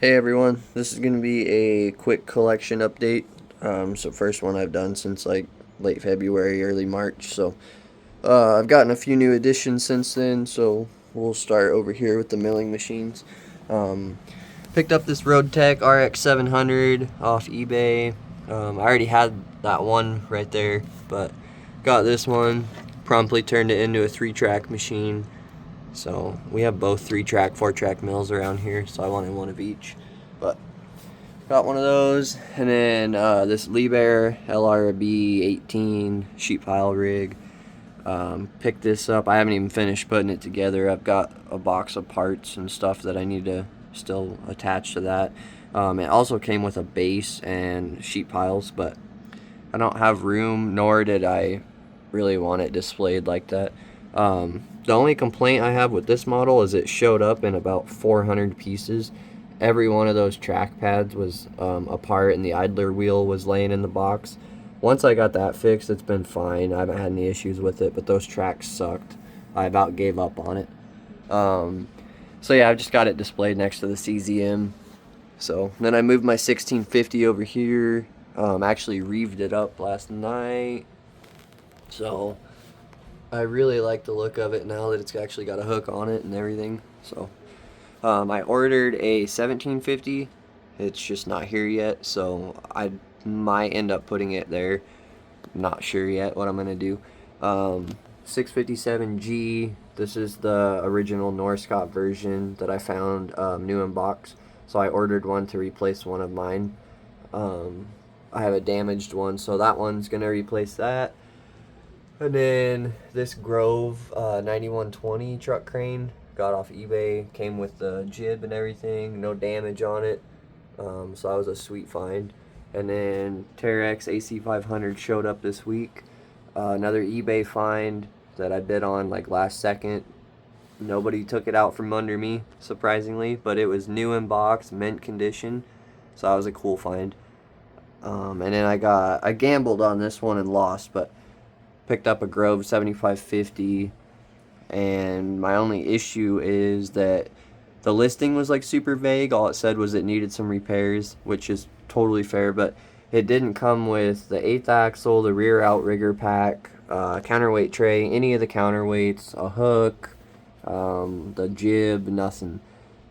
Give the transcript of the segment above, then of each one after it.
Hey everyone, this is going to be a quick collection update. So first one I've done since like late February, early March. So I've gotten a few new additions since then. So we'll start over here with the milling machines. Um, Picked up this Roadtech RX 700 off eBay. I already had that one right there, but got this one. Promptly turned it into a 3-track machine. So we have both 3-track, 4-track mills around here. So I wanted one of each, but got one of those, and then this Liebherr LRB 18 sheet pile rig. Picked this up. I haven't even finished putting it together. I've got a box of parts and stuff that I need to still attach to that. It also came with a base and sheet piles, but I don't have room, nor did I really want it displayed like that. The only complaint I have with this model is it showed up in about 400 pieces. Every one of those track pads was apart, and the idler wheel was laying in the box. Once I got that fixed, it's been fine. I haven't had any issues with it, but those tracks sucked. I about gave up on it. So yeah, I've just got it displayed next to the CZM. So then I moved my 1650 over here. Actually reeved it up last night. So I really like the look of it now that it's actually got a hook on it and everything. So I ordered a 1750. It's just not here yet, so I might end up putting it there. Not sure yet what I'm gonna do. 657G. This is the original Norscot version that I found new in box. So I ordered one to replace one of mine. I have a damaged one, so that one's gonna replace that. And then this Grove 9120 truck crane got off eBay, came with the jib and everything, no damage on it. So that was a sweet find. And then Terex AC500 showed up this week. Another eBay find that I bid on like last second. Nobody took it out from under me, surprisingly, but it was new in box, mint condition. So that was a cool find. And then I gambled on this one and lost, but picked up a Grove 7550, and my only issue is that the listing was like super vague. All it said was it needed some repairs, which is totally fair, but it didn't come with the 8th axle, the rear outrigger pack, counterweight tray, any of the counterweights, a hook, the jib, nothing.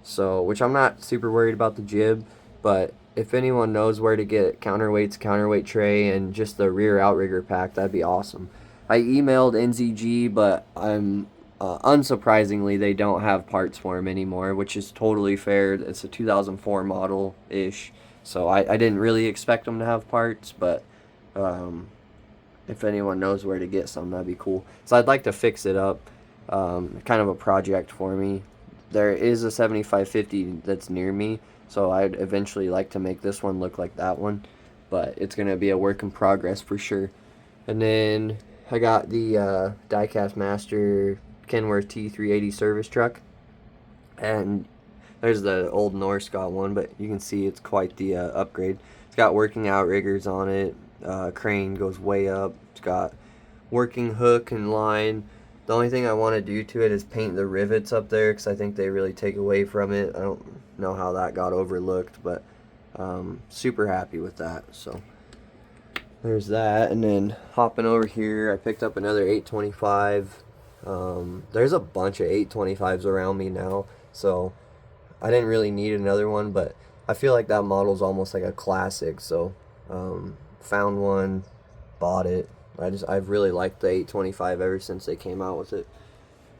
So, which I'm not super worried about the jib, but if anyone knows where to get counterweights, counterweight tray, and just the rear outrigger pack, that'd be awesome. I emailed NZG, but I'm unsurprisingly they don't have parts for them anymore, which is totally fair. It's a 2004 model ish, so I didn't really expect them to have parts, but um, if anyone knows where to get some, that'd be cool. So I'd like to fix it up. Kind of a project for me. There is a 7550 that's near me, so I'd eventually like to make this one look like that one, but it's gonna be a work in progress for sure. And then I got the Diecast Master Kenworth T380 service truck, and there's the old Norscot one, but you can see it's quite the upgrade. It's got working outriggers on it. Crane goes way up. It's got working hook and line. The only thing I want to do to it is paint the rivets up there, because I think they really take away from it. I don't know how that got overlooked, but super happy with that. So there's that. And then hopping over here, I picked up another 825. There's a bunch of 825s around me now, so I didn't really need another one, but I feel like that model's almost like a classic. So found one, bought it. I've really liked the 825 ever since they came out with it.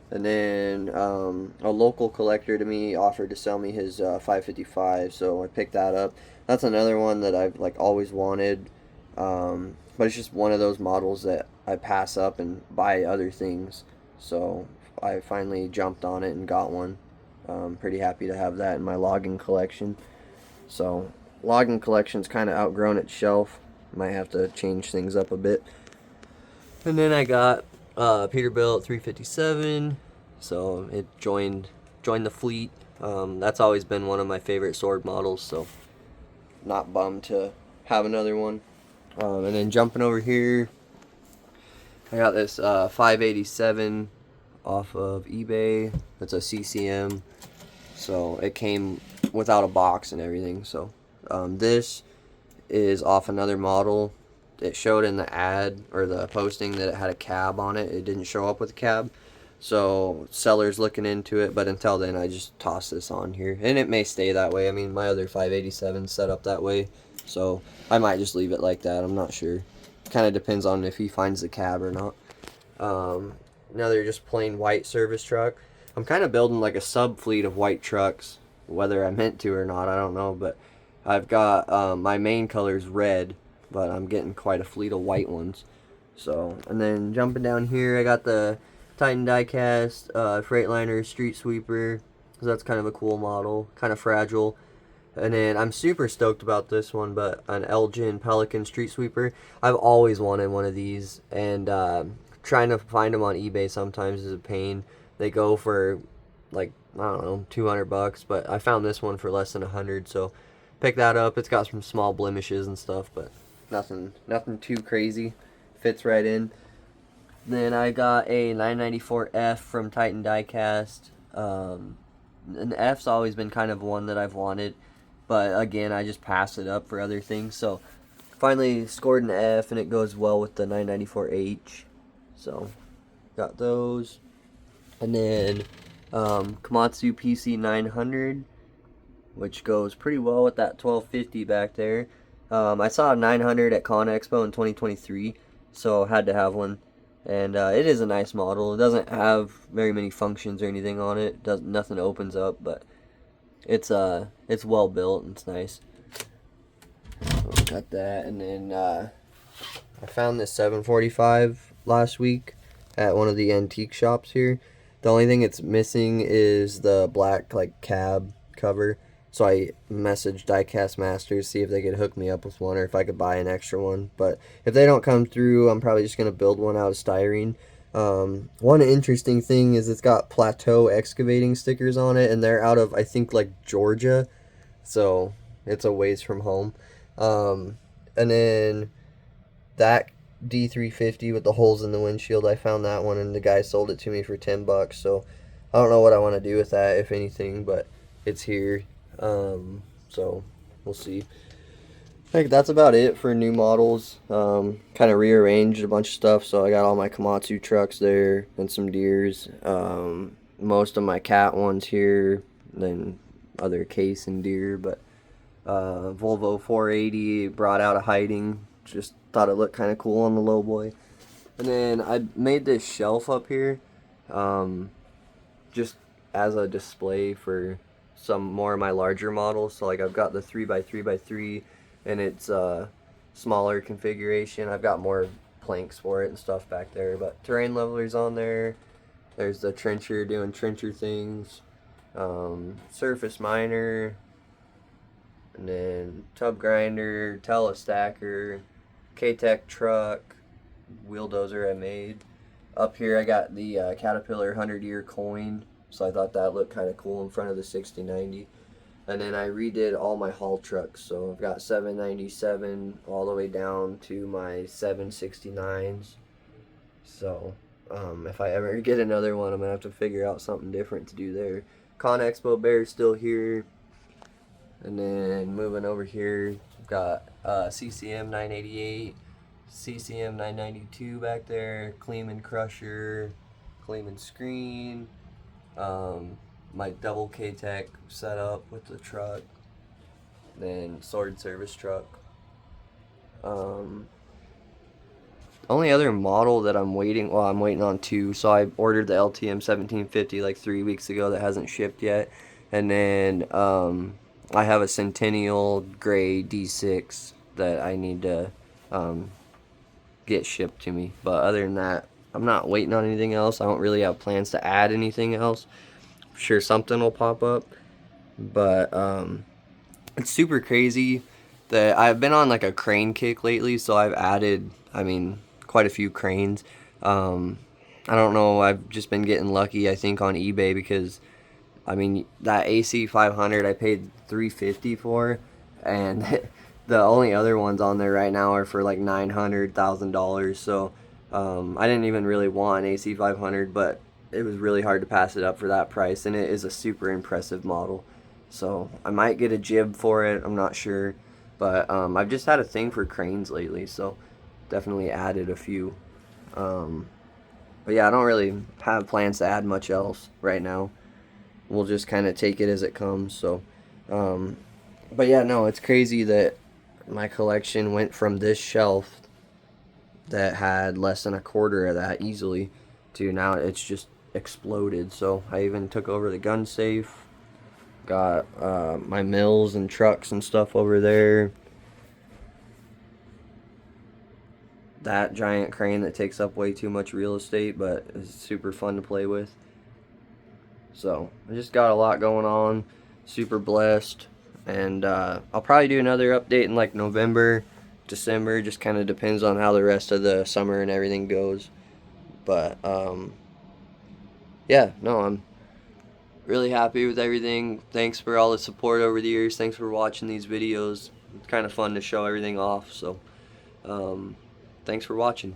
And then a local collector to me offered to sell me his 555, so I picked that up. That's another one that I've like always wanted, but it's just one of those models that I pass up and buy other things. So I finally jumped on it and got one. Pretty happy to have that in my logging collection. So logging collection's kind of outgrown its shelf. Might have to change things up a bit. And then I got Peterbilt 357, so it joined the fleet. That's always been one of my favorite sword models, so not bummed to have another one. And then jumping over here, I got this 587 off of eBay. It's a CCM, so it came without a box and everything. So this is off another model. It showed in the ad or the posting that it had a cab on it. It didn't show up with a cab. So seller's looking into it, but until then I just toss this on here. And it may stay that way. I mean, my other 587's set up that way. So I might just leave it like that. I'm not sure. Kind of depends on if he finds the cab or not. Another just plain white service truck. I'm kind of building like a sub fleet of white trucks. Whether I meant to or not, I don't know. But I've got my main color's red, but I'm getting quite a fleet of white ones. So, and then jumping down here, I got the Titan Diecast Freightliner Street Sweeper. So that's kind of a cool model, kind of fragile. And then I'm super stoked about this one, but an Elgin Pelican Street Sweeper. I've always wanted one of these, and trying to find them on eBay sometimes is a pain. They go for like, I don't know, $200, but I found this one for less than 100, so pick that up. It's got some small blemishes and stuff, but nothing too crazy. Fits right in. Then I got a 994F from Titan Diecast. An F's always been kind of one that I've wanted, but again, I just pass it up for other things. So finally scored an F, and it goes well with the 994H. So got those. And then Komatsu PC 900, which goes pretty well with that 1250 back there. I saw a 900 at Con Expo in 2023, so I had to have one. And it is a nice model. It doesn't have very many functions or anything on it. Nothing opens up, but it's well built and it's nice. So got that, and then I found this 745 last week at one of the antique shops here. The only thing it's missing is the black like cab cover. So I messaged Diecast Masters, see if they could hook me up with one or if I could buy an extra one. But if they don't come through, I'm probably just going to build one out of styrene. One interesting thing is it's got Plateau Excavating stickers on it, and they're out of, I think, like Georgia. So it's a ways from home. And then that D350 with the holes in the windshield, I found that one, and the guy sold it to me for $10. So I don't know what I want to do with that, if anything, but it's here. So we'll see. I think that's about it for new models. Kind of rearranged a bunch of stuff, so I got all my Komatsu trucks there and some Deers. Most of my Cat ones here, then other Case and Deer, but Volvo 480 brought out a hiding. Just thought it looked kind of cool on the low boy. And then I made this shelf up here, just as a display for some more of my larger models. So like I've got the 3x3x3, and it's smaller configuration. I've got more planks for it and stuff back there, but terrain levelers on there. There's the trencher doing trencher things, surface miner, and then tub grinder, telestacker, K-Tech truck, wheel dozer I made. Up here I got the Caterpillar 100-year coin, so I thought that looked kind of cool in front of the 6090. And then I redid all my haul trucks, so I've got 797 all the way down to my 769s. So if I ever get another one, I'm gonna have to figure out something different to do there. Con Expo Bear's still here. And then moving over here, we've got CCM 988, CCM 992 back there, Kleeman Crusher, Kleeman Screen, my double K-Tech setup with the truck, then Sword Service truck. Only other model that I'm waiting on two. So I ordered the LTM 1750 like 3 weeks ago that hasn't shipped yet. And then I have a Centennial Gray D6 that I need to get shipped to me. But other than that, I'm not waiting on anything else. I don't really have plans to add anything else. I'm sure something will pop up. But it's super crazy that I've been on like a crane kick lately. So I've added, quite a few cranes. I don't know, I've just been getting lucky, I think, on eBay, because that AC 500 I paid $350 for, and the only other ones on there right now are for like $900,000. So I didn't even really want an AC 500, but it was really hard to pass it up for that price, and it is a super impressive model. So I might get a jib for it. I'm not sure. But I've just had a thing for cranes lately, so definitely added a few. Um, but yeah, I don't really have plans to add much else right now. We'll just kind of take it as it comes. So, um, but yeah, no, it's crazy that my collection went from this shelf that had less than a quarter of that easily to now it's just exploded. So I even took over the gun safe, got my mills and trucks and stuff over there. That giant crane that takes up way too much real estate, but is super fun to play with. So I just got a lot going on. Super blessed, and I'll probably do another update in like November, December. Just kind of depends on how the rest of the summer and everything goes. But yeah, no, I'm really happy with everything. Thanks for all the support over the years. Thanks for watching these videos. It's kind of fun to show everything off. So thanks for watching.